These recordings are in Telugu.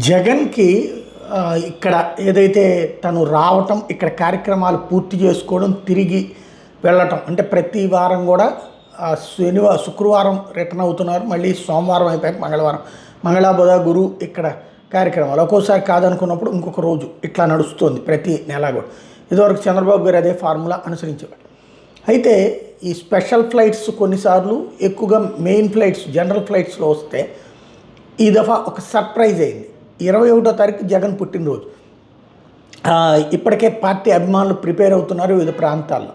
జగన్‌కి ఇక్కడ ఏదైతే తను రావటం, ఇక్కడ కార్యక్రమాలు పూర్తి చేసుకోవడం, తిరిగి వెళ్ళటం అంటే ప్రతి వారం కూడా శుక్రవారం రిటర్న్ అవుతున్నారు. మళ్ళీ సోమవారం అయిపోయాక మంగళవారం, మంగళ, బుధ, గురు ఇక్కడ కార్యక్రమాలు. ఒక్కోసారి కాదనుకున్నప్పుడు ఇంకొక రోజు ఇట్లా నడుస్తుంది ప్రతి నెల కూడా. ఇదివరకు చంద్రబాబు గారు అదే ఫార్ములా అనుసరించేవాడు. అయితే ఈ స్పెషల్ ఫ్లైట్స్ కొన్నిసార్లు ఎక్కువగా మెయిన్ ఫ్లైట్స్, జనరల్ ఫ్లైట్స్లో వస్తే ఈ దఫా ఒక సర్ప్రైజ్ అయింది. 21వ తారీఖు జగన్ పుట్టినరోజు. ఇప్పటికే పార్టీ అభిమానులు ప్రిపేర్ అవుతున్నారు వివిధ ప్రాంతాల్లో,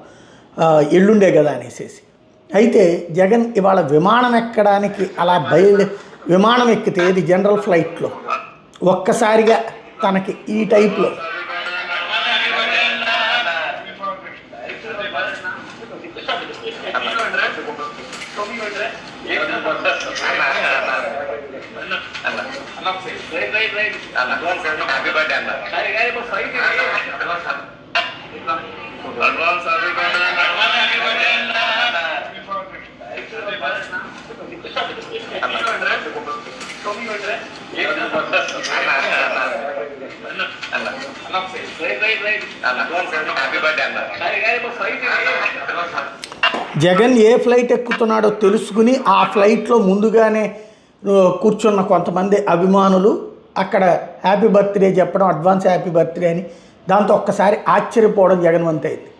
ఎల్లుండే కదా అనేసి. అయితే జగన్ ఇవాళ విమానం ఎక్కడానికి అలా విమానం ఎక్కితే ఇది జనరల్ ఫ్లైట్లో ఒక్కసారిగా తనకి ఈ టైప్లో జగన్ ఏ ఫ్లైట్ ఎక్కుతున్నాడో తెలుసుకుని ఆ ఫ్లైట్లో ముందుగానే కూర్చున్న కొంతమంది అభిమానులు అక్కడ హ్యాపీ బర్త్డే చెప్పడం, అడ్వాన్స్ హ్యాపీ బర్త్డే అని, దాంతో ఒక్కసారి ఆశ్చర్యపోవడం జగన్వంత్ అయింది.